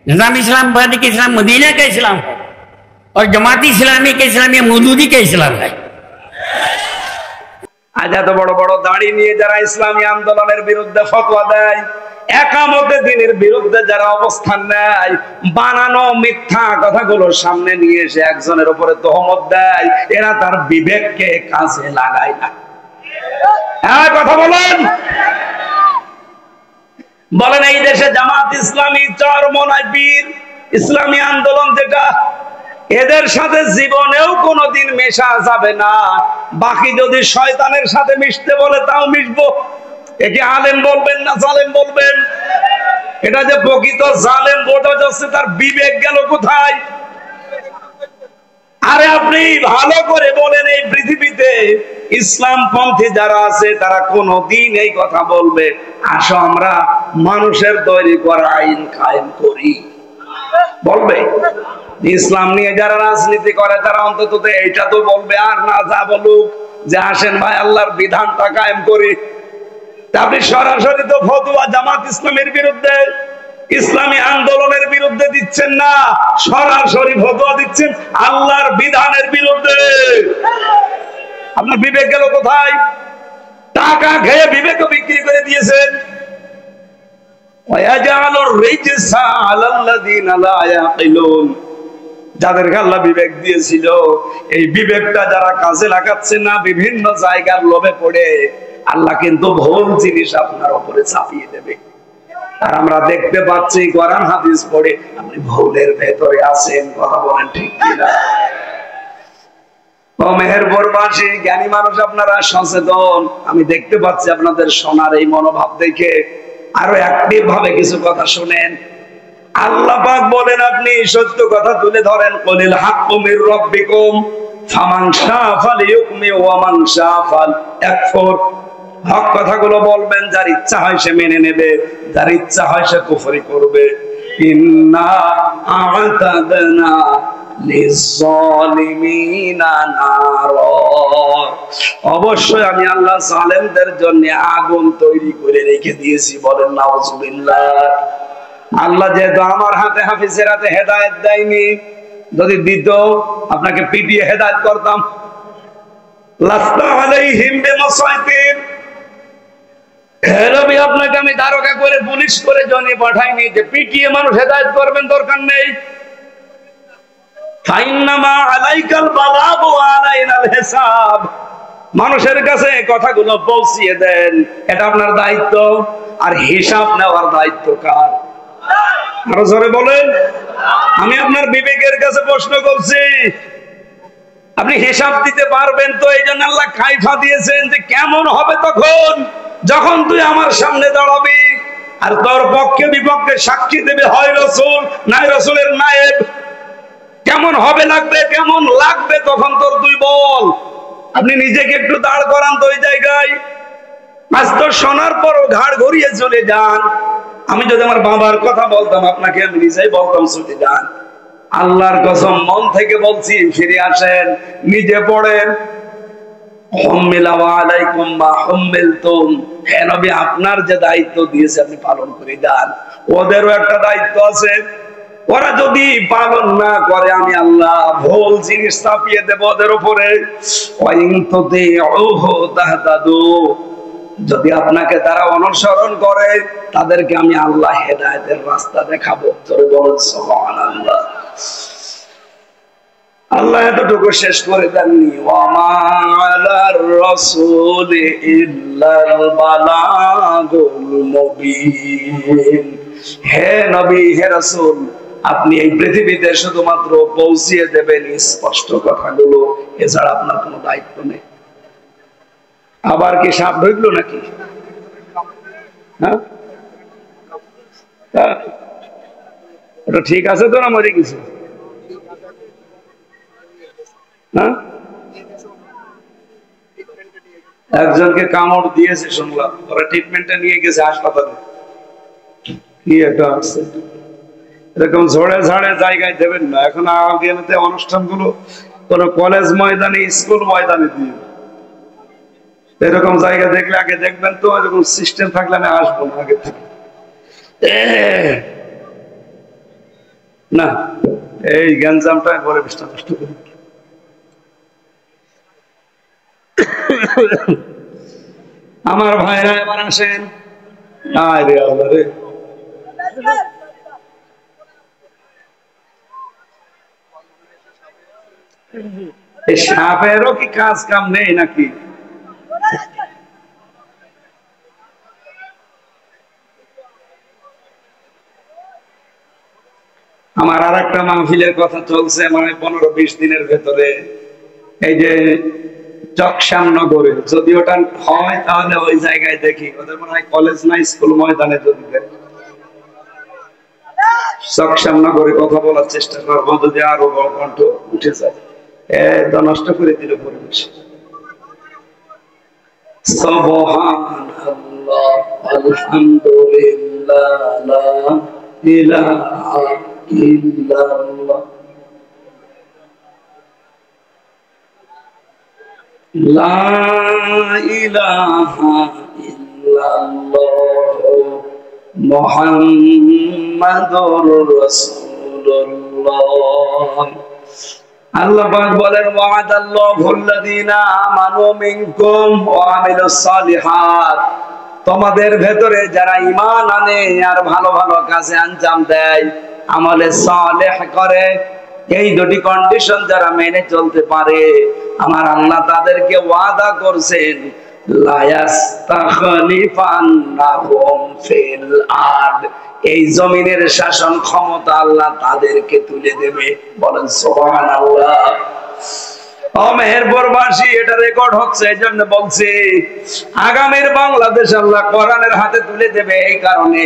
निजाम इस्लाम के इस्लाम मदीना का इस्लाम है और जमाती इस्लामी का इस्लाम या मौदूदी का इस्लाम है। আজ এত বড় বড় দাড়ি নিয়ে যারা ইসলামী আন্দোলনের বিরুদ্ধে ফতোয়া দেয়, একামতে দ্বীনের বিরুদ্ধে যারা অবস্থান নেয়, বানানো মিথ্যা কথাগুলো সামনে নিয়ে এসে একজনের উপরে তহমত দেয়, এরা তার বিবেককে কাজে লাগায় না। হ্যাঁ, কথা বলেন। বলেন এই দেশে জামাত ইসলামী, চরমনায় পীর, ইসলামী আন্দোলন যেটা, এদের সাথে জীবনেও কোনোদিন মেশা যাবে না। বাকি যদি শয়তানের সাথে মিশতে বলে তাও মিশবো। একে আলেম বলবেন না জালেম বলবেন? এটা যে প্রকৃত জালেম বোঝা যাচ্ছে, তার বিবেক গেল কোথায়? আরে আপনি ভালো করে বলেন, এই পৃথিবীতে ইসলাম পন্থী যারা আছে তারা কোনদিন এই কথা বলবে, আসো আমরা মানুষের তৈরি করা আইন কায়েম করি? বলবে? ইসলাম নিয়ে যারা রাজনীতি করে তারা অন্তত এইটা তো বলবে, আর না যা বলুক যে আসেন ভাই আল্লাহর বিধানটা কায়েম করি। আপনি সরাসরি তো ফতোয়া জামাত ইসলামের বিরুদ্ধে, ইসলামী আন্দোলনের বিরুদ্ধে দিচ্ছেন না, সরাসরি ফতোয়া দিচ্ছেন আল্লাহর বিধানের বিরুদ্ধে। আপনার বিবেক গেল কোথায়? টাকা খেয়ে বিবেক বিক্রি করে দিয়েছেন। যাদেরকে আল্লাহ বিবেক দিয়েছিল, এই বিবেকটা যারা কাজে লাগাচ্ছে না, বিভিন্ন জায়গার লোভে পড়ে, আল্লাহ কিন্তু ভুল জিনিস আপনার উপরে চাপিয়ে দেবে। আর আমরা দেখতে পাচ্ছি কোরআন হাদিস পড়ে আপনি ভুলের ভেতরে আছেন। কথা বলেন ঠিক কিনা? ও মেহেরপুরবাসী, জ্ঞানী মানুষ আপনারা, সচেতন। আমি দেখতে পাচ্ছি আপনাদের শোনার এই মনোভাব দেখে আরো অ্যাক্টিভ ভাবে কিছু কথা শুনেন। আল্লাহ পাক বলেন আপনি সত্য কথা তুলে ধরেন, কুলিল হাক্কু মির রাব্বিকুম ফামান শাআ ফালিয়ুমিন ওয়া মান শাআ ফালইয়াকফুর। হক কথাগুলো বলবেন, যার ইচ্ছা হয় সে মেনে নেবে, যার ইচ্ছা হয় সে কুফরি করবে। ইন্না আ'তাদনা লিয-যালিমিনা নারা, অবশ্যই আমি আল্লাহ জালেমদের জন্য আগুন তৈরি করে রেখে দিয়েছি। বলেন নাউজুবিল্লাহ। আল্লাহ যেহেতু আমার হাতে হাফিজের হাতে হেদায়েত দেয়নি, যদি দিত আপনাকে পিটিয়ে হেদায়েত করতাম। লাস্তা আলাইহিম বিমাসাইতির, নবী আপনাকে আমি দারোগা করে পুলিশ করে জনে পাঠাইনি যে পিটিয়ে মানুষ হেদায়েত করবেন, দরকার নেই। ফাইন্নামা আলাইকাল বালাগ ওয়া আলাইনাল হিসাব, মানুষের কাছে কথাগুলো পৌঁছিয়ে দেন, এটা আপনার দায়িত্ব। আর হিসাব নেওয়ার দায়িত্ব কার? আরো জোরে বলেন। আমি আপনার বিবেকের কাছে প্রশ্ন করছি, আপনি হিসাব দিতে পারবেন তো? এই জন্য আল্লাহ কাইফা দিয়েছেন যে কেমন হবে তখন যখন তুই আমার সামনে দাঁড়াবি আর তোর পক্ষে বিপক্ষে সাক্ষী দেবে হয় রাসূল নাই রাসূলের নায়েব। কেমন হবে লাগবে, কেমন লাগবে তখন তোর তুই বল। আপনি নিজেকে একটু দাঁড় করান তো ওই জায়গায়। আজ তো শোনার পরও ঘাড় ঘুরিয়ে চলে যান। আমি যদি আমার বাবার কথা বলতাম আপনাকে, আমি নিজেই বলতাম চলে যান। আল্লাহর কসম মন থেকে বলছি, ফিরে আসেন, নিজে পড়েন। হে নবী, আপনার যে দায়িত্ব দিয়েছে আপনি পালন করে যান। ওদেরও একটা দায়িত্ব আছে, ওরা যদি পালন না করে আমি আল্লাহ ভুল জিনিস চাপিয়ে দেব ওদের উপরে। যদি আপনাকে তারা অনুসরণ করে তাদেরকে আমি আল্লাহ হেদায়েতের রাস্তা দেখাবো। সুবহানাল্লাহ। আল্লাহ এতটুকু শেষ করে দেননি, ওয়ামা আলার রাসূল ইল্লাল বালাগুল মুবিন। হে নবী, হে রাসূল, আপনি এই পৃথিবীতে শুধুমাত্র পৌঁছিয়ে দেবেন স্পষ্ট কথাগুলো, এছাড়া আপনার কোনো দায়িত্ব নেই। আবার কি সাপ ঢুকলো নাকি? হ্যাঁ, ওটা ঠিক আছে তো না মরে গেছে? হ্যাঁ, একজনকে কামড় দিয়েছে শুনলাম, ওরা ট্রিটমেন্টটা নিয়ে গেছে হাসপাতালে। কি একটা আছে, এরকম ঝড়ে ঝাড়ে জায়গায় দেবেন না। এখন আগামীতে অনুষ্ঠানগুলো কোন কলেজ ময়দানে, স্কুল ময়দানে দিয়ে, এরকম জায়গা দেখলে আগে দেখবেন তো। এরকম সিস্টেম থাকলে আমি আসবো না আগে থেকে। না, এই গ্যাঞ্জামটা পরে বিষ্টা নষ্ট করি। আমার ভাইরা এবার আসেন। আরে আল্লাহ রে, এই সাপেরও কি কাজ কাম নেই নাকি? আমার আর একটা মাহফিলের কথা চলছে, মানে 15-20 দিনের ভেতরে, এই যে চকশামনগরে যদি ওটা হয় তাহলে ওই জায়গায় দেখি, ওদের মনে হয় কলেজ না স্কুল ময়দানে যদি চকশামনগরে কথা বলার চেষ্টা করবো, যদি আরো বড় কণ্ঠ উঠে যায়। তো নষ্ট করে দিল পরিবেশ। সুবহানাল্লাহ, আলহামদুলিল্লাহ, লা ইলাহা ইল্লাল্লাহ, লা ইলাহা ইল্লাল্লাহ, মুহাম্মাদুর রাসূলুল্লাহ। আল্লাহ পাক বলেন, ওয়া'দাল্লাহুল্লাযীনা আমানু মিনকুম ওয়া আমিলুস সালিহাত, তোমাদের ভেতরে যারা ঈমান আনে আর ভালো ভালো কাজে আঞ্জাম দেয়, আমলে সালেহ করে, এই দুটি কন্ডিশন যারা মেনে চলতে পারে, আমার আল্লাহ তাদেরকে ওয়াদা করছেন, লা ইয়াস্তাখলিফান্নাহুম ফিল আরদ, এই জমিনের শাসন ক্ষমতা আল্লাহ তাদেরকে তুলে দেবে। বলেন সুবহানাল্লাহ। ও মেহেরপুরবাসী, এটা রেকর্ড হচ্ছে, এই জন্য বলছি, আগামীর বাংলাদেশ আল্লাহ কোরআনের হাতে তুলে দেবে। এই কারণে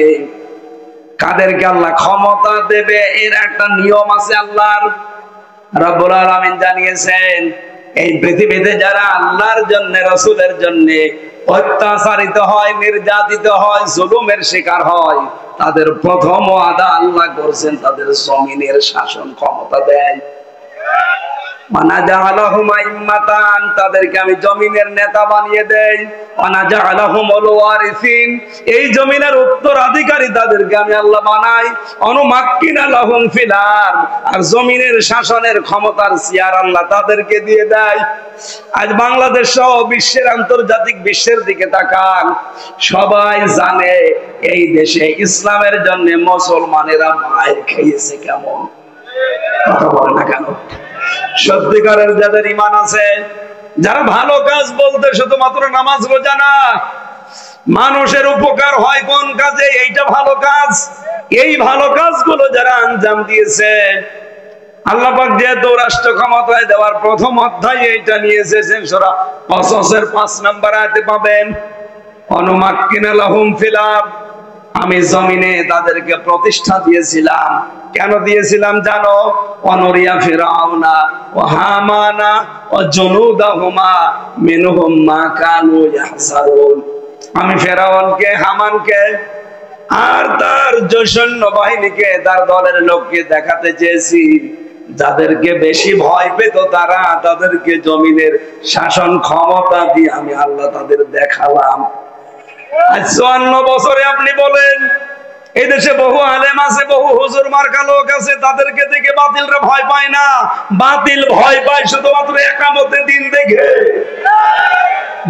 কাদেরকে আল্লাহ ক্ষমতা দেবে এর একটা নিয়ম আছে আল্লাহর। রব্বুল আলামিন জানিয়েছেন, এই পৃথিবীতে যারা আল্লাহর জন্য, রাসূলের জন্য অত্যাচারিত হয়, নির্যাতিত হয়, জুলুমের শিকার হয়, তাদের প্রথম ওয়াদা আল্লাহ করছেন তাদের জমিনের শাসন ক্ষমতা দেয়। তাদেরকে আমি জমিনের নেতা বানিয়ে দেই। এই জমিনের উত্তরাধিকারী তাদেরকে আমি আল্লাহ বানাই। আর জমিনের শাসনের ক্ষমতার চেয়ার আল্লাহ তাদেরকে দিয়ে দেয়। আজ বাংলাদেশ সহ বিশ্বের, আন্তর্জাতিক বিশ্বের দিকে তাকান, সবাই জানে এই দেশে ইসলামের জন্য মুসলমানেরা মায়ের খেয়েছে কেমন। কথা বলে না কেন? সত্যিকারের যাদের ঈমান আছে, যারা ভালো কাজ বলতে শুধুমাত্র নামাজ রোজা না, মানুষের উপকার হয় কোন কাজে, এইটা ভালো কাজ। এই ভালো কাজগুলো যারা আঞ্জাম দিয়েছে, আল্লাহ পাক যেহেতু রাষ্ট্র ক্ষমতায় দেওয়ার প্রথম অধ্যায় এইটা নিয়ে এসেছেন, সূরা কসসের 5 নম্বর আয়াতে পাবেন, অনুমাক্কিনা লাহুম ফিল আরদ, আমি জমিনে তাদেরকে প্রতিষ্ঠা দিয়েছিলাম। কেন দিয়েছিলাম জানো? অনরিয়া ফিরাউনা ও হামানা ও জুনুদাহুমা মিনহুম মা কানু ইয়াহজারুন, আমি ফেরাউনকে, হামানকে আর তার সৈন্য বাহিনীকে, তার দলের লোককে দেখাতে চেয়েছি, যাদেরকে বেশি ভয় পেত তারা, তাদেরকে জমিনের শাসন ক্ষমতা দিয়ে আমি আল্লাহ তাদের দেখালাম। আজ 54 বছরে আপনি বলেন, এই দেশে বহু আলেম আছে, বহু হুজুর মার্কা লোক আছে, তাদেরকে দেখে বাতিলরা ভয় পায় না। বাতিল ভয় পায় শুধুমাত্র একামতে দিন দেখে।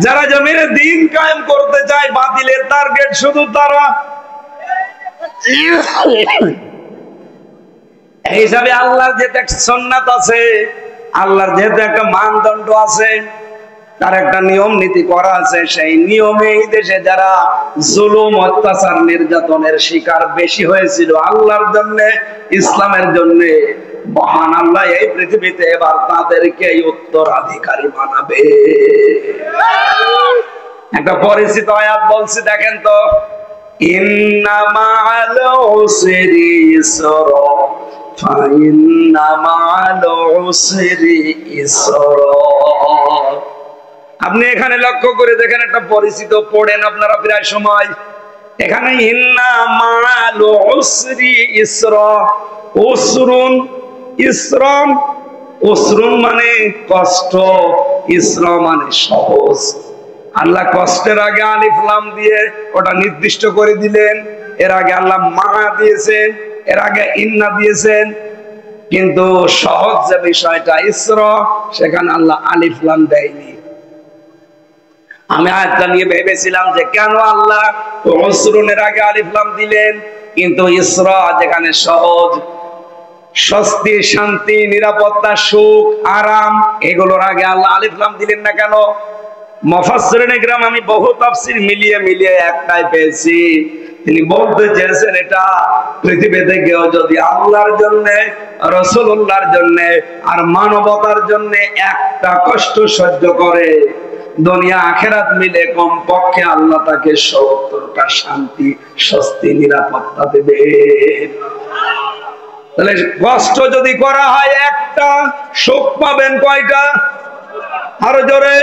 যারা জমিনে দিন কায়েম করতে চায়, বাতিলের টার্গেট শুধু তারা। এই হিসাবে আল্লাহর যেহেতু একটা সুন্নাত আছে, আল্লাহর যেহেতু একটা মানদণ্ড আছে, তার একটা নিয়ম নীতি করা আছে, সেই নিয়মে এই দেশে যারা জুলুম, অত্যাচার, নির্যাতনের শিকার বেশি হয়েছিল আল্লাহর জন্য, ইসলামের জন্য, মহান আল্লাহ এই পৃথিবীতে এবার তাদেরকে উত্তরাধিকারী বানাবে। একটা পরিচিত আয়াত বলছি, দেখেন তো, ইন্না মা'আল উসরি ইসরা ফাইন্না মা'আল উসরি ইসরা। আপনি এখানে লক্ষ্য করে দেখেন, একটা পরিচিত পড়েন আপনারা প্রায় সময়, এখানে ইন্না মা'আল উসরি ইসরা, উসরুন, ইসরাম, উসরুন মানে কষ্ট, ইসরা মানে সহজ। আল্লাহ কষ্টের আগে আলিফ লাম দিয়ে ওটা নির্দিষ্ট করে দিলেন, এর আগে আল্লাহ মা দিয়েছেন, এর আগে ইন্না দিয়েছেন, কিন্তু সহজ যে বিষয়টা ইসরা, সেখানে আল্লাহ আলিফ লাম দেয়নি। আমি আয়াতটা নিয়ে ভেবেছিলাম যে কেন আল্লাহ উসরুনের আগে আলিফ লাম দিলেন, কিন্তু ইসরা যেখানে সহজ, স্বস্তি, শান্তি, নিরাপত্তা, সুখ, আরাম, এগুলোর আগে আল্লাহ আলিফ লাম দিলেন না কেন? মুফাসসিরিন ইকরাম আমি বহু তাফসীর মিলিয়ে একটাই পেয়েছি। তিনি বলতে চেয়েছেন এটা পৃথিবীতে কেউ যদি আল্লাহর জন্য, রাসূলুল্লাহর জন্য আর মানবতার জন্য একটা কষ্ট সহ্য করে, দুনিয়া আখেরাত মিলে কমপক্ষে আল্লাহ তাকে ৭০টা শান্তি, স্বস্তি, নিরাপত্তা দেবে। তাহলে কষ্ট যদি করা হয় একটা, সুখ পাবেন কয়টা? আরো জোরে।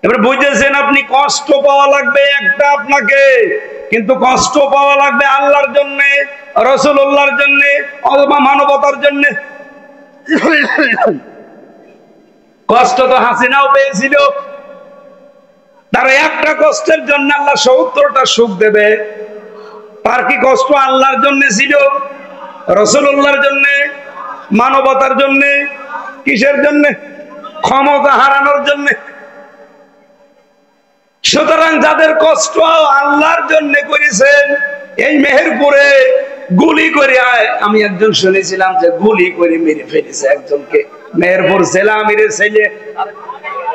এবার বুঝেছেন আপনি, কষ্ট পাওয়া লাগবে একটা আপনাকে, কিন্তু কষ্ট পাওয়া লাগবে আল্লাহর জন্য, রাসূলুল্লাহর জন্য, অথবা মানবতার জন্য। কষ্ট তো হাসিনাও পেয়েছিল, তার একটা কষ্টের জন্য আল্লাহ ৭০টা সুখ দেবে। তার কি কষ্ট আল্লাহর জন্য ছিল, রাসূলুল্লাহর জন্য, মানবতার জন্য? কিসের জন্য? ক্ষমতা হারানোর জন্য। সুতরাং যাদের কষ্ট আল্লাহর জন্য করেছেন, এই মেহেরপুরে গুলি করে, আমি একজন শুনেছিলাম যে গুলি করে মেরে ফেলেছে একজনকে, মেহেরপুর জেলা আমিরের ছেলে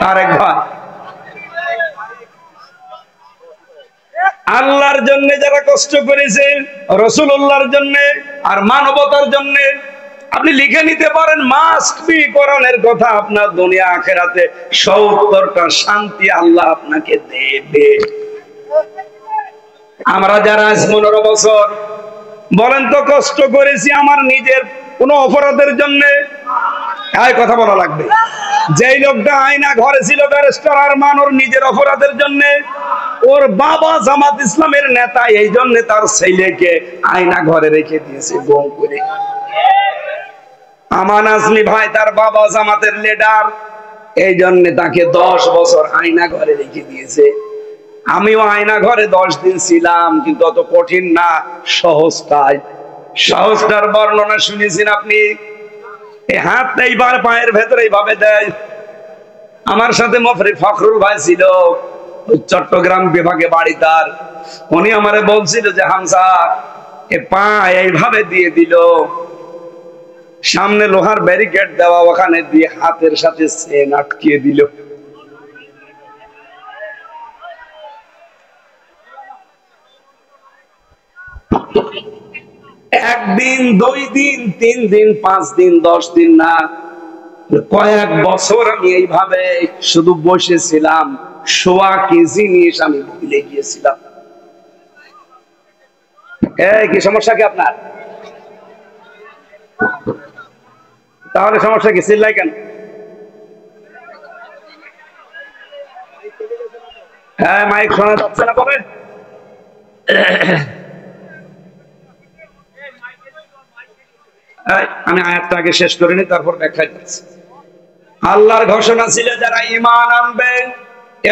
তারেক ভাই। আল্লাহর জন্য যারা কষ্ট করেছে, রাসূলুল্লাহর জন্য আর মানবতার জন্য, আপনি লিখে নিতে পারেন, মাস্ট বি কোরআনের কথা, আপনার দুনিয়া আখেরাতে ৭০টা শান্তি আল্লাহ আপনাকে দেবে। আমরা যারা আজ ১৫ বছর বলেন তো কষ্ট করেছি আমার নিজের কোন অপরাধের জন্য? এই কথা বলা লাগবে। যেই লোকটা আয়না ঘরে ছিল, ব্যারিস্টার আরমান, ওর নিজের অপরাধের জন্য? ওর বাবা জামাত ইসলামের নেতা, এই জন্য তার ছেলেকে আয়না ঘরে রেখে দিয়েছে বোম করে। আমান আজমি ভাই, তার বাবা জামাতের লিডার, এই জন্য তাকে 10 বছর আয়না ঘরে রেখে দিয়েছে। আমিও আয়না ঘরে 10 দিন ছিলাম, কিন্তু অত কঠিন না, সহজটাই। সহজটার বর্ণনা শুনেছেন আপনি? এই হাতটা এইবার পায়ের ভেতরে এইভাবে দেয়। আমার সাথে মুফতি ফখরুল ভাই ছিল, চট্টগ্রাম বিভাগে বাড়ি তার। উনি আমারে বলছিল যে হামজা, এ পা এইভাবে দিয়ে দিল, সামনে লোহার ব্যারিকেড দেওয়া, ওখানে দিয়ে হাতের সাথে চেন আটকিয়ে দিল। একদিন, 2 দিন, 3 দিন, 5 দিন, 10 দিন না, কয়েক বছর আমি এইভাবে শুধু বসেছিলাম। সোয়া কি জিনিস আমি ভুলে গিয়েছিলাম। কি সমস্যা কি আপনার? তাহলে সমস্যা কি? চিল্লাই কেন? হ্যাঁ, মাইক শোনা যাচ্ছে না? পরে আমি আয়াতটা আগে শেষ করে নি, তারপর ব্যাখ্যা দিচ্ছি। আল্লাহর ঘোষণা ছিল, যারা ঈমান আনবে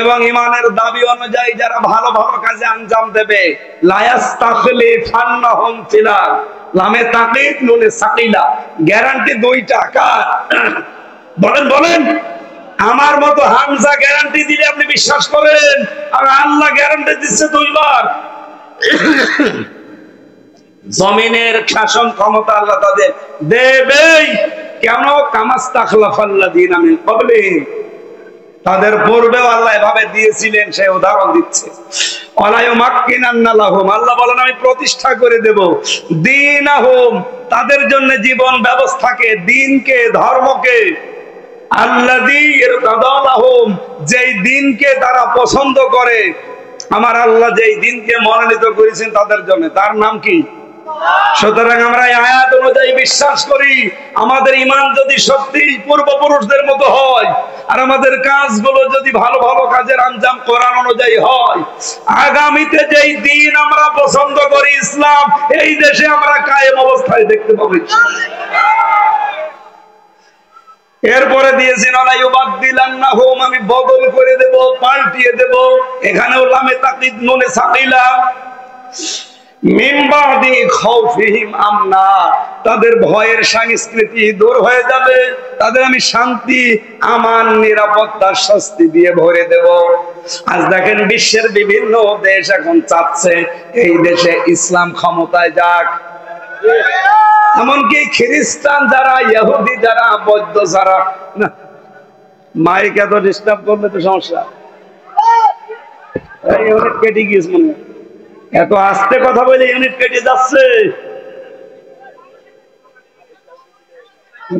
এবং ঈমানের দাবি অনুযায়ী যারা ভালো ভালো কাজে আঞ্জাম দেবে, লা ইয়াস্তাখলিফান্নাহুম ফিল আরদ, লামে তাকিদ নুনে সাকিলা, গ্যারান্টি 2টা। কার? বলেন। আমার মতো হামজা গ্যারান্টি দিলে আপনি বিশ্বাস করেন? আর আল্লাহ গ্যারান্টি দিচ্ছে 2 বার। জমিনের শাসন ক্ষমতা আল্লাহ তাদের দেবেই। কেন? কামাস্তাখলাফাল্লাযীনা মিন ক্বাবলিহিম, তাদের পূর্বেও আল্লাহ এভাবে দিয়েছিলেন, সে উদাহরণ দিচ্ছে। ওয়ালা ইউমাক্কিনান্না লাহুম, আল্লাহ বলেন আমি প্রতিষ্ঠা করে দেব দীনাহুম, তাদের জন্য জীবন ব্যবস্থাকে, দ্বীনকে, ধর্মকে, আল্লাযী ইরতাদা লাহুম, যেই দ্বীনকে তারা পছন্দ করে। আমার আল্লাহ যেই দ্বীনকে মনোনীত করেছেন তাদের জন্য, তার নাম কি? সুতরাং আমরা এই আয়াত অনুযায়ী বিশ্বাস করি, আমাদের ঈমান যদি সত্যি পূর্বপুরুষদের মতো হয়, আর আমাদের কাজগুলো যদি ভালো ভালো কাজের আঞ্জাম কোরআন অনুযায়ী হয়, আগামীতে যেই দিন আমরা পছন্দ করি, ইসলাম, এই দেশে আমরা কায়েম অবস্থায় দেখতে পাবো। এরপরে দিয়েছেন ওয়ালা ইউবাদদিলান্নাহুম, আমি বদল করে দেব, পাল্টিয়ে দেব। এখানেও লামে তাকিদ নুনে সাকিলা। মিন বাদি খাউফিহিম আমনা, তাদের ভয়ের সংস্কৃতি দূর হয়ে যাবে, তাদের আমি শান্তি, আমান, নিরাপত্তার স্বস্তি দিয়ে ভরে দেব। আজ দেখেন বিশ্বের বিভিন্ন দেশ এখন চাচ্ছে এই দেশে ইসলাম ক্ষমতায় যাক। এমনকি খ্রিস্টান যারা, ইহুদি যারা, বৌদ্ধ যারা, না মাইক এত ডিস্টার্ব করলে তো সমস্যা। এই ইউনিট কেটে গিয়েছে মনে হয়, এত আস্তে কথা বলে ইউনিট কেটে যাচ্ছে।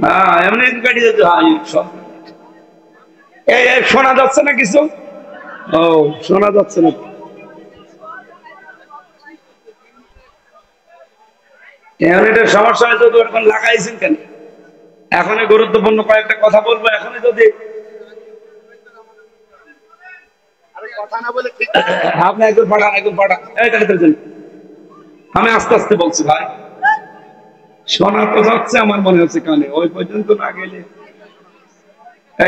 হ্যাঁ এমনি কেটে যাচ্ছে। এই শোনা যাচ্ছে না কিছু? ও শোনা যাচ্ছে না। ইউনিটের সমস্যা হয়েছে তো এখন লাগাইছেন কেন? এখনই গুরুত্বপূর্ণ কয়েকটা কথা বলবো, এখনই যদি আপনি একদম পাঠান, একদম পাঠান। আমি আস্তে আস্তে বলছি ভাই, শোনা তো যাচ্ছে আমার মনে হচ্ছে কানে, ওই পর্যন্ত না গেলে।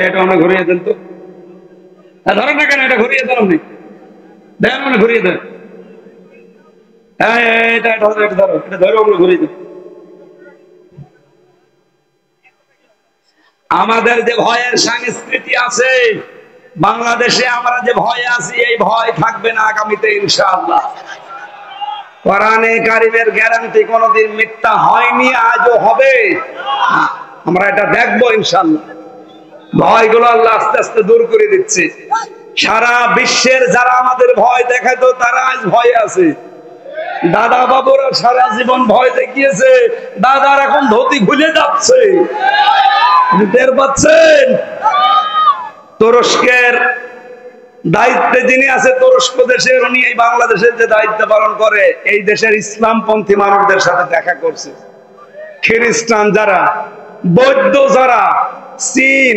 এটা আমরা ঘুরিয়ে দেন তো, ধরেন না কেন, এটা ঘুরিয়ে দেন, আপনি দেন, মানে ঘুরিয়ে দেন। এটা ধরো, এটা ধরো, এটা ধরো, আমরা ঘুরিয়ে দেন। আমাদের যে ভয়ের সংস্কৃতি আছে বাংলাদেশে, আমরা যে ভয়ে আছি, এই ভয় থাকবে না আগামীতে ইনশাআল্লাহ। কোরআনে কারিমের গ্যারান্টি কোনদিন মিথ্যা হয়নি, আজও হবে। আমরা এটা দেখবো ইনশাআল্লাহ। ভয়গুলো আল্লাহ আস্তে আস্তে দূর করে দিচ্ছে। সারা বিশ্বের যারা আমাদের ভয় দেখাতো তারা আজ ভয়ে আছে। দাদা বাবুরা সারা জীবন ভয় দেখিয়েছে, দাদার এখন ধুতি খুলে যাচ্ছে, টের পাচ্ছেন? তুরস্কের দায়িত্বে যিনি আছে, তুরস্ক দেশের, উনি এই বাংলাদেশের যে দায়িত্ব পালন করে, এই দেশের ইসলামপন্থী মানুষদের সাথে দেখা করছে। খ্রিস্টান যারা, বৌদ্ধ যারা, চীন,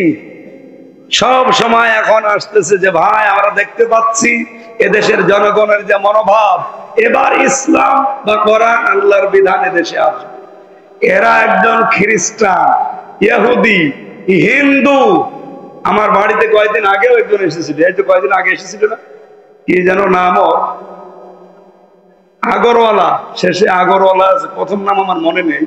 সব সময় এখন আসতেছে যে ভাই আমরা দেখতে পাচ্ছি এদেশের জনগণের যে মনোভাব, এবার ইসলাম বা কোরআন আল্লাহর বিধান এদেশে আসবে। এরা একজন খ্রিস্টান, ইহুদি, হিন্দু। আমার বাড়িতে কয়েকদিন আগেও একজন এসেছিল, এই তো কয়েকদিন আগে এসেছিল না, কি যেন নাম ওর, আগরওয়ালা, শেষে আগরওয়ালা আছে, প্রথম নাম আমার মনে নেই।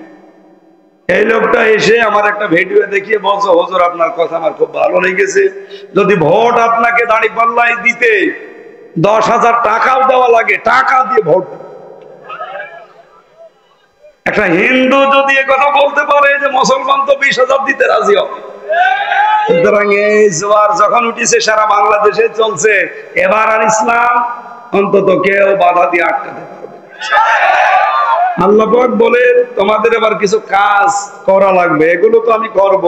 এই লোকটা এসে আমার একটা ভিডিও দেখিয়ে বলছে, হুজুর আপনার কথা আমার খুব ভালো লেগেছে, যদি ভোট আপনাকে দাঁড়িপাল্লায় দিতে 10,000 টাকাও দেওয়া লাগে, টাকা দিয়ে ভোট। একটা হিন্দু যদি এ কথা বলতে পারে যে মুসলমান তো 20,000 দিতে রাজি হবে। সুতরাং এই জোয়ার যখন উঠেছে সারা বাংলাদেশে চলছে, এবার আর ইসলাম অন্তত কেউ বাধা দিয়ে আটকাতে পারবে। আল্লাহ পাক বলে তোমাদের এবার কিছু কাজ করা লাগবে, এগুলো তো আমি করব।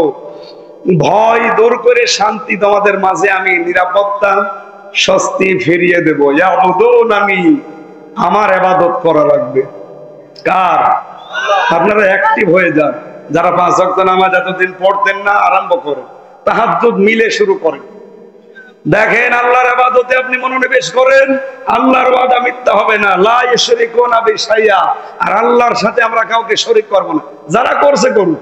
ভয় দূর করে শান্তি তোমাদের মাঝে আমি, নিরাপত্তা, স্বস্তি ফিরিয়ে দেবো। আমি আমার ইবাদত করা লাগবে। কার? আপনারা অ্যাক্টিভ হয়ে যান। যারা 5 ওয়াক্ত নামাজ এতদিন পড়তেন না, আরম্ভ করেন, তাহাজ্জুদ মিলে শুরু করেন। দেখেন আল্লাহর ইবাদতে আপনি মনোনিবেশ করেন, আল্লাহর ওয়াদা মিথ্যা হবে না। লা ইউশরিকুনা বিশাইয়া, আর আল্লাহর সাথে আমরা কাউকে শরীক করব না। যারা করছে করুক,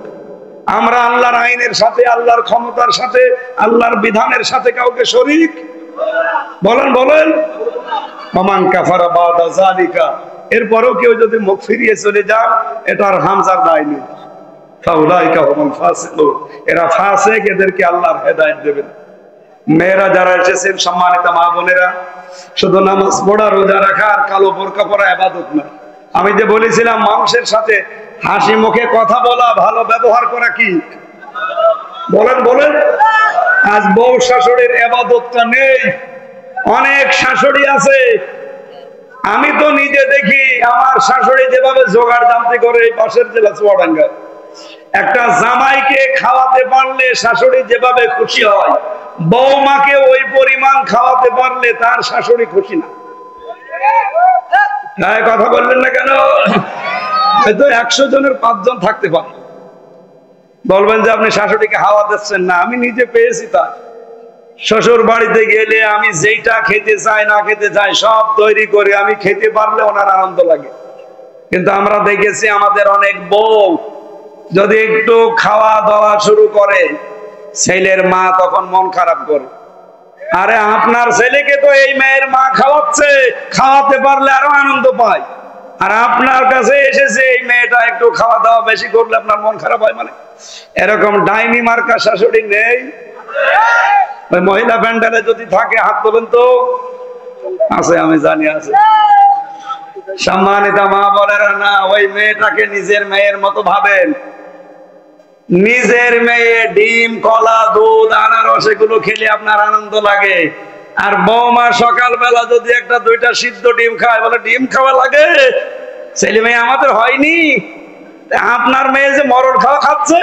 আমরা আল্লাহর আইনের সাথে, আল্লাহর ক্ষমতার সাথে, আল্লাহর বিধানের সাথে কাউকে শরীক বলেন, বলেন। ওমান কাফারা বাদা যালিকা, এরপরেও কেউ যদি মুখ ফিরিয়ে চলে যান, এটার হামজার দায় নেই। ফাউলাইকা হুমুল ফাসিকুন, এরা ফাসিক, এদেরকে আল্লাহর হেদায়েত দেবেন। মেয়েরা যারা এসেছেন, সম্মানিত মা বোনেরা, শুধু নামাজ পড়া, রোজা রাখা আর কালো বোরকা পরা ইবাদত না। আমি যে বলেছিলাম মানুষের সাথে হাসি মুখে কথা বলা, ভালো ব্যবহার করা কি? বলেন, বলেন। আজ বউ শাশুড়ির ইবাদতটা নেই। অনেক শাশুড়ি আছে, আমি তো নিজে দেখি আমার শাশুড়ি যেভাবে জোগাড় জানতে করে এই পাশের জেলা চুয়াডাঙ্গা, একটা জামাইকে খাওয়াতে পারলে শাশুড়ি যেভাবে খুশি হয়, বৌমাকে ওই পরিমাণ খাওয়াতে পারলে তার শাশুড়ি খুশি না। কথা বলবেন না কেন? হয়তো 100 জনের 5 জন থাকতে পারে বলবেন যে আপনি শাশুড়িকে হাওয়া দিচ্ছেন না। আমি নিজে পেয়েছি তা। শ্বশুর বাড়িতে গেলে আমি যেইটা খেতে চাই, না খেতে চাই, সব তৈরি করে আমি খেতে পারলে ওনার আনন্দ লাগে। কিন্তু আমরা দেখেছি আমাদের অনেক বউ যদি একটু খাওয়া দাওয়া শুরু করে, ছেলের মা তখন মন খারাপ করে। আরে আপনার ছেলেকে তো এই মেয়ের মা খাওয়াচ্ছে, খাওয়াতে পারলে আরো আনন্দ পায়। আর আপনার কাছে এসেছে এই মেয়েটা একটু খাওয়া দাওয়া বেশি করলে আপনার মন খারাপ হয়, মানে এরকম ডাইনি মার্কা শাশুড়ি নেই? ওই মহিলা প্যান্ডেলে যদি থাকে হাত তোলেন তো। আছে, আমি জানি আছে। সম্মানিত মা বোনেরা, না ওই মেয়েটাকে নিজের মেয়ের মতো ভাবেন। নিজের মেয়ে ডিম, কলা, দুধ, আনারস এগুলো খেলে আপনার আনন্দ লাগে। আর বৌমা সকালবেলা যদি একটা দুইটা সিদ্ধ ডিম খায়, বলে ডিম খাওয়া লাগে, ছেলে মেয়ে আমাদের হয়নি, আপনার মেয়ে যে মরণ খাওয়া খাচ্ছে।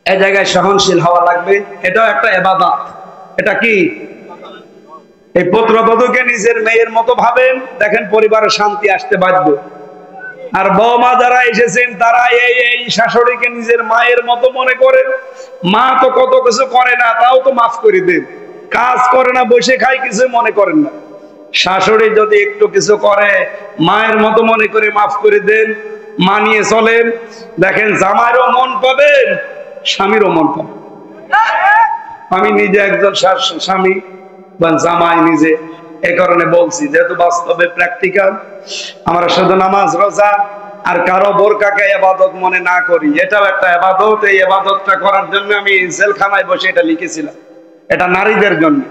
এই জায়গায় সহনশীল হওয়া লাগবে, এটাও একটা ইবাদত। এটা কি? এই পুত্রবধূকে নিজের মেয়ের মতো ভাবেন, দেখেন পরিবারের শান্তি আসতে বাধ্য। আর বৌমা যারা এসেছেন তারা এই শাশুড়িকে নিজের মায়ের মতো মনে করেন। মা তো কত কিছু করে না, তাও তো মাফ করে দেন। কাজ করে না, বসে খায়, কিছু মনে করেন না। শাশুড়ি যদি একটু কিছু করে, মায়ের মতো মনে করে মাফ করে দেন, মানিয়ে চলেন, দেখেন জামাইরও মন পাবেন, স্বামীরও মন পাবেন। আমি নিজে একজন স্বামী বা জামাই নিজে, এই কারণে বলছি, যেহেতু বাস্তবে প্র্যাকটিক্যাল। আমরা শুধু নামাজ, রোজা আর কারো বোরকাকে ইবাদত মনে না করি, এটাও একটা ইবাদত। এই ইবাদতটা করার জন্য আমি জেলখানায় বসে এটা লিখেছিলাম। এটা নারীদের জন্য।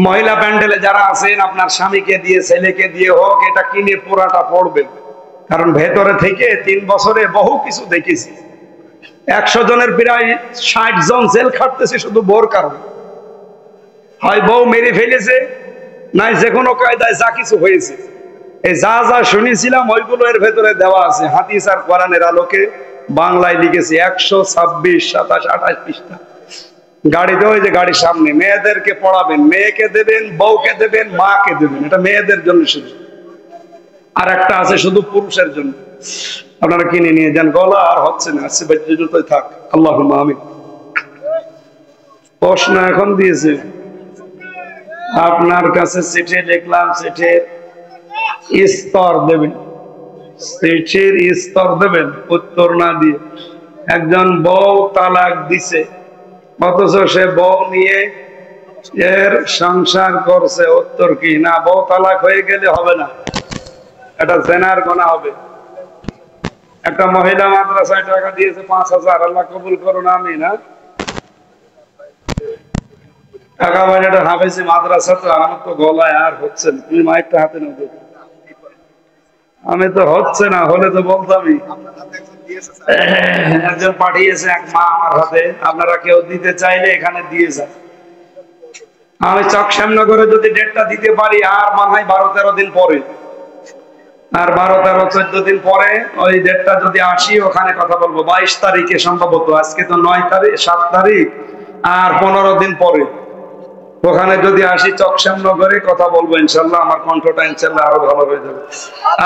মহিলা প্যান্ডেলে যারা আছেন, আপনার স্বামীকে দিয়ে, ছেলেকে দিয়ে হোক, এটা কিনে পুরাটা পড়বেন। কারণ ভেতরে থেকে 3 বছরে বহু কিছু দেখেছি। 100 জনের প্রায় 60 জন জেল খাটতেছে শুধু বোর কারণে। হয় বউ মেরে ফেলেছে, নাই যে কোনো কায়দায় যা কিছু হয়েছে। এই যা যা শুনেছিলাম ওইগুলো এর ভেতরে দেওয়া আছে, হাদিস আর কোরআনের আলোকে বাংলায় লিখেছি। 126, 27, 28 পৃষ্ঠা। গাড়িতে, ওই যে গাড়ির সামনে, মেয়েদেরকে পড়াবেন, মেয়েকে দেবেন, বউকে দেবেন, মাকে দেবেন। এটা মেয়েদের জন্য শুধু। আর একটা আছে শুধু পুরুষের জন্য, আপনারা কিনে নিয়ে যান। গলা আর হচ্ছে না, আসছে জুতোই থাক। আল্লাহুম্মা আমিন। প্রশ্ন এখন দিয়েছে আপনার কাছে, চিঠি লিখলাম, চিঠির স্তর দেবেন, চিঠির স্তর দেবেন উত্তর না দিয়ে। একজন বউ তালাক দিছে, অথচ সে বউ নিয়ে এর সংসার করছে, উত্তর কি? না, বউ তালাক হয়ে গেলে হবে না, এটা জেনার গোনা হবে। একটা মহিলা মাদ্রাসায় টাকা দিয়েছে 5000, আল্লাহ কবুল করুন, আমি না টাকা পয়সাটা হাফেছি মাদ্রাসা, তো আমার তো গলায় আর হচ্ছে না। তুমি মাইকটা হাতে নাও। আমি তো হচ্ছে না, হলে তো বলতামই। একজন পাঠিয়েছে, এক মা আমার হাতে। আপনারা কেউ দিতে চাইলে এখানে দিয়ে যান। আমি চকশ্যামনগরে যদি ডেটটা দিতে পারি, আর মনে হয় 12-13 দিন পরে, আর 12-13-14 দিন পরে ওই ডেটটা যদি আসি, ওখানে কথা বলবো। 22 তারিখে সম্ভবত, আজকে তো 9 তারিখ, 7 তারিখ, আর 15 দিন পরে ওখানে যদি আসি চকশ্যামনগরে কথা বলবো ইনশাল্লাহ। আমার কণ্ঠটা ইনশাল্লাহ আরো ভালো হয়ে যাবে।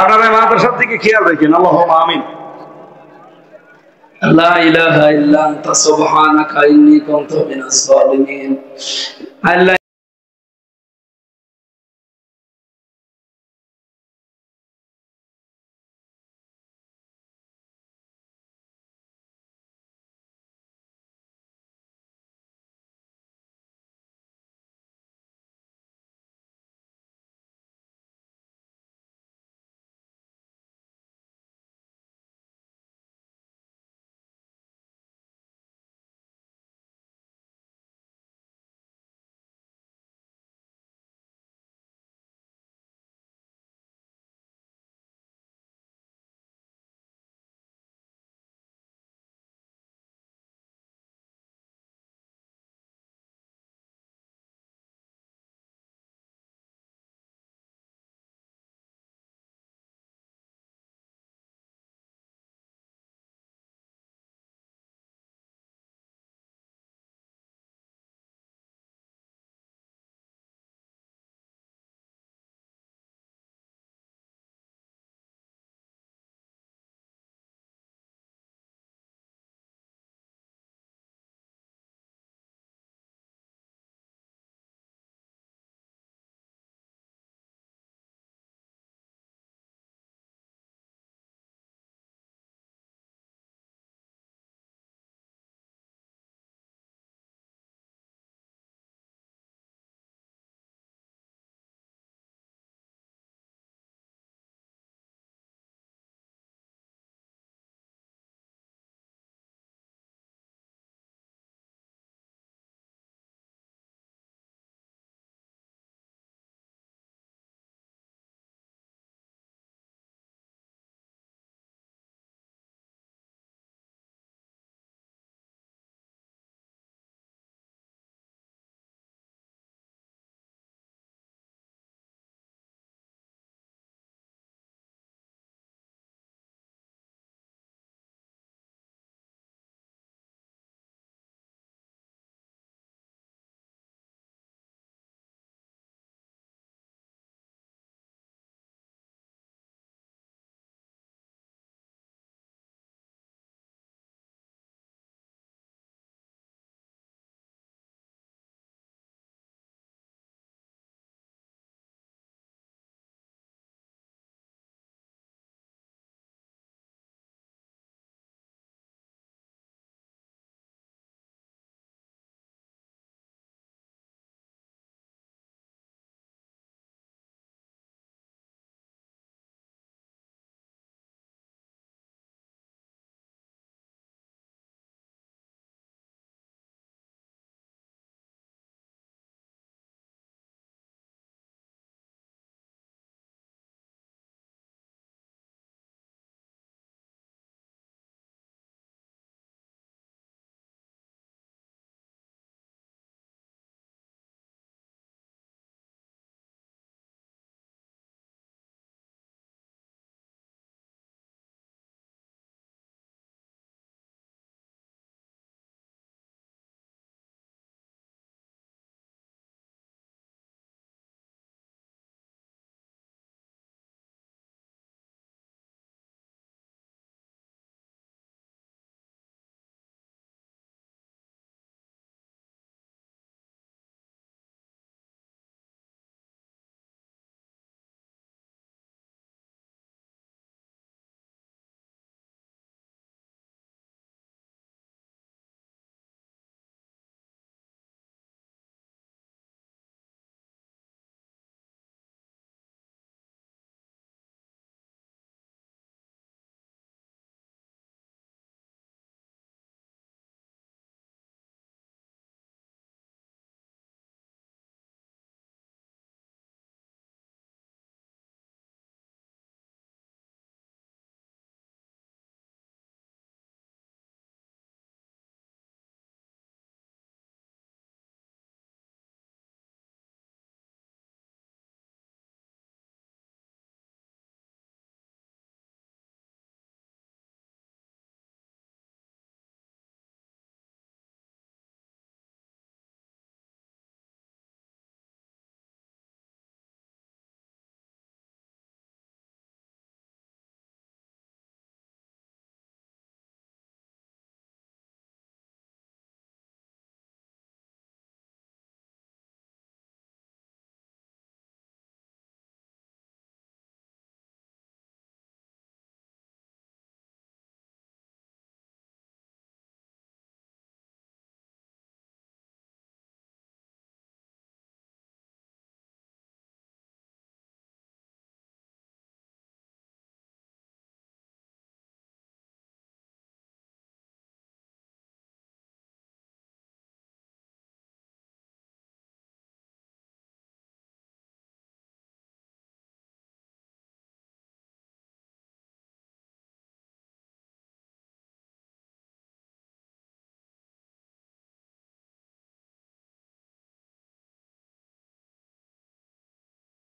আপনারা মাদ্রাসার দিকে খেয়াল রাখেন। আল্লাহুম্মা আমিন। লা ইলাহা ইল্লা আনতা সুবহানাকা ইন্নী কুনতু মিনাজ জালিমিন। আল্লাহ